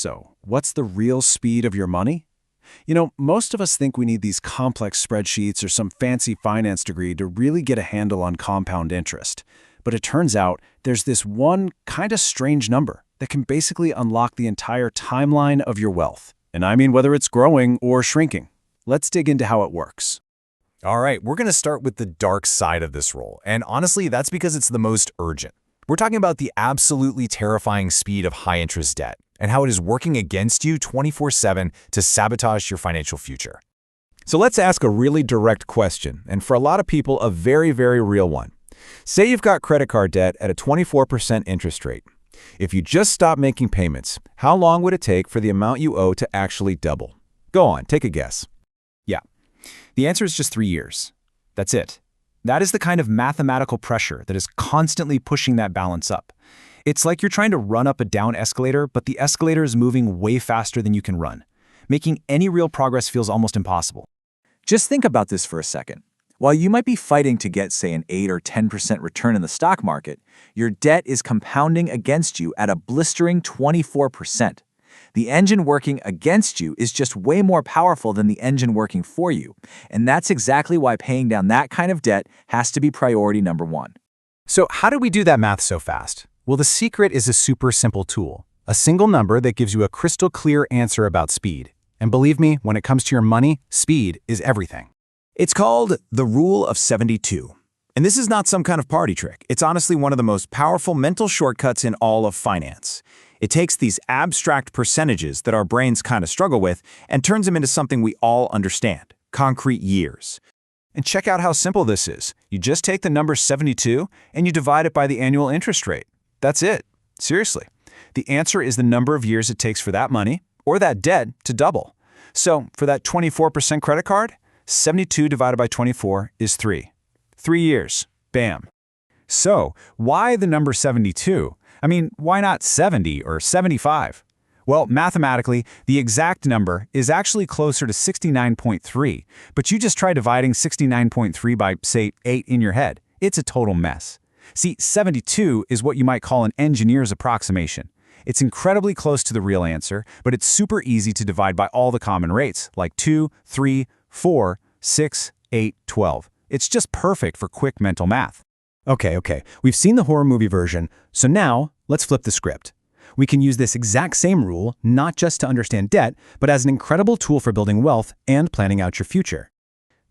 So, what's the real speed of your money? Most of us think we need these complex spreadsheets or some fancy finance degree to really get a handle on compound interest. But it turns out there's this one kind of strange number that can basically unlock the entire timeline of your wealth. And I mean whether it's growing or shrinking. Let's dig into how it works. All right, we're going to start with the dark side of this rule, and honestly, that's because it's the most urgent. We're talking about the absolutely terrifying speed of high-interest debt and how it is working against you 24/7 to sabotage your financial future. So let's ask a really direct question, and for a lot of people, a very, very real one. Say you've got credit card debt at a 24% interest rate. If you just stop making payments, how long would it take for the amount you owe to actually double? Go on, take a guess. Yeah, the answer is just 3 years. That's it. That is the kind of mathematical pressure that is constantly pushing that balance up. It's like you're trying to run up a down escalator, but the escalator is moving way faster than you can run. Making any real progress feels almost impossible. Just think about this for a second. While you might be fighting to get, say, an 8 or 10% return in the stock market, your debt is compounding against you at a blistering 24%. The engine working against you is just way more powerful than the engine working for you, and that's exactly why paying down that kind of debt has to be priority number one. So how do we do that math so fast? Well, the secret is a super simple tool, a single number that gives you a crystal clear answer about speed. And believe me, when it comes to your money, speed is everything. It's called the Rule of 72. And this is not some kind of party trick. It's honestly one of the most powerful mental shortcuts in all of finance. It takes these abstract percentages that our brains kind of struggle with and turns them into something we all understand, concrete years. And check out how simple this is. You just take the number 72 and you divide it by the annual interest rate. That's it. Seriously. The answer is the number of years it takes for that money or that debt to double. So for that 24% credit card, 72 divided by 24 is 3. 3 years. Bam. So why the number 72? I mean, why not 70 or 75? Well, mathematically, the exact number is actually closer to 69.3, but you just try dividing 69.3 by, say, 8 in your head. It's a total mess. See, 72 is what you might call an engineer's approximation. It's incredibly close to the real answer, but it's super easy to divide by all the common rates, like 2, 3, 4, 6, 8, 12. It's just perfect for quick mental math. Okay, we've seen the horror movie version, so now let's flip the script. We can use this exact same rule not just to understand debt, but as an incredible tool for building wealth and planning out your future.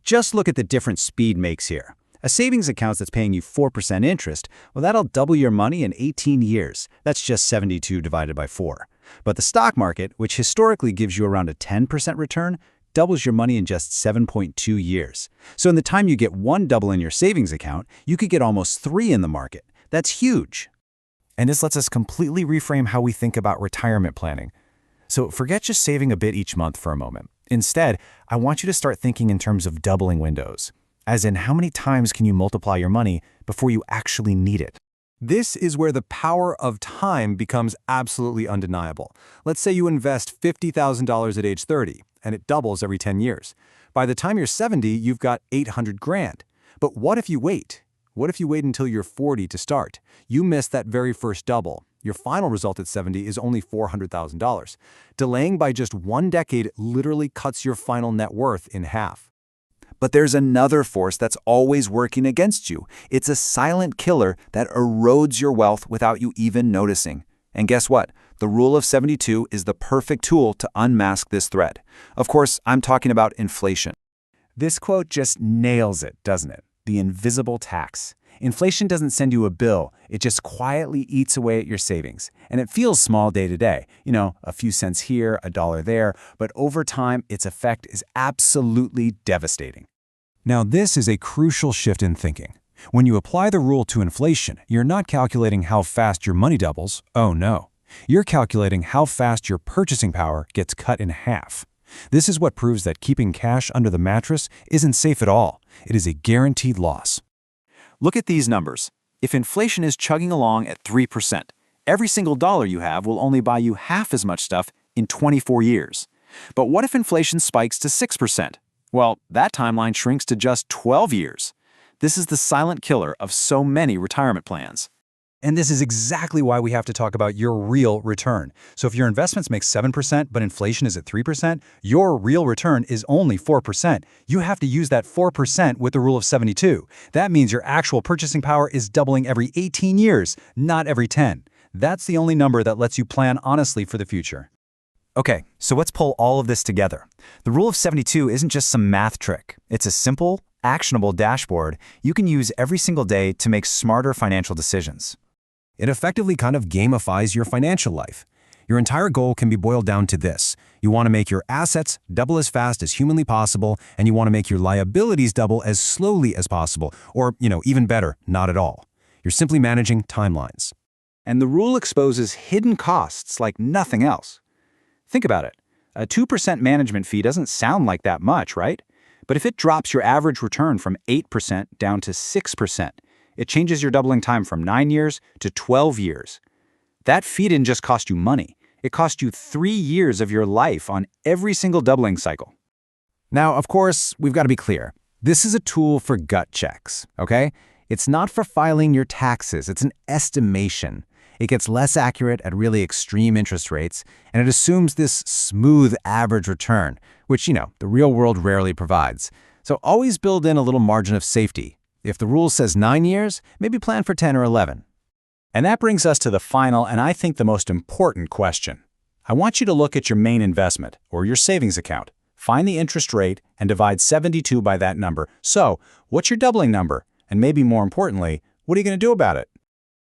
Just look at the difference speed makes here. A savings account that's paying you 4% interest, well, that'll double your money in 18 years. That's just 72 divided by 4. But the stock market, which historically gives you around a 10% return, doubles your money in just 7.2 years. So in the time you get one double in your savings account, you could get almost 3 in the market. That's huge. And this lets us completely reframe how we think about retirement planning. So forget just saving a bit each month for a moment. Instead, I want you to start thinking in terms of doubling windows. As in, how many times can you multiply your money before you actually need it? This is where the power of time becomes absolutely undeniable. Let's say you invest $50,000 at age 30, and it doubles every 10 years. By the time you're 70, you've got 800 grand. But what if you wait? What if you wait until you're 40 to start? You miss that very first double. Your final result at 70 is only $400,000. Delaying by just 1 decade literally cuts your final net worth in half. But there's another force that's always working against you. It's a silent killer that erodes your wealth without you even noticing. And guess what? The Rule of 72 is the perfect tool to unmask this threat. Of course, I'm talking about inflation. This quote just nails it, doesn't it? The invisible tax. Inflation doesn't send you a bill. It just quietly eats away at your savings. And it feels small day to day. A few cents here, a dollar there. But over time, its effect is absolutely devastating. Now, this is a crucial shift in thinking. When you apply the rule to inflation, you're not calculating how fast your money doubles. Oh no. You're calculating how fast your purchasing power gets cut in half. This is what proves that keeping cash under the mattress isn't safe at all. It is a guaranteed loss. Look at these numbers. If inflation is chugging along at 3%, every single dollar you have will only buy you half as much stuff in 24 years. But what if inflation spikes to 6%? Well, that timeline shrinks to just 12 years. This is the silent killer of so many retirement plans. And this is exactly why we have to talk about your real return. So if your investments make 7%, but inflation is at 3%, your real return is only 4%. You have to use that 4% with the rule of 72. That means your actual purchasing power is doubling every 18 years, not every 10. That's the only number that lets you plan honestly for the future. Okay, so let's pull all of this together. The rule of 72 isn't just some math trick. It's a simple, actionable dashboard you can use every single day to make smarter financial decisions. It effectively kind of gamifies your financial life. Your entire goal can be boiled down to this. You want to make your assets double as fast as humanly possible, and you want to make your liabilities double as slowly as possible, or, even better, not at all. You're simply managing timelines. And the rule exposes hidden costs like nothing else. Think about it. A 2% management fee doesn't sound like that much, right? But if it drops your average return from 8% down to 6%, it changes your doubling time from 9 years to 12 years. That fee didn't just cost you money. It cost you 3 years of your life on every single doubling cycle. Now, of course, we've got to be clear. This is a tool for gut checks, okay? It's not for filing your taxes. It's an estimation. It gets less accurate at really extreme interest rates, and it assumes this smooth average return, which, the real world rarely provides. So always build in a little margin of safety. If the rule says 9 years, maybe plan for 10 or 11. And that brings us to the final and I think the most important question. I want you to look at your main investment, or your savings account. Find the interest rate and divide 72 by that number. So, what's your doubling number? And maybe more importantly, what are you going to do about it?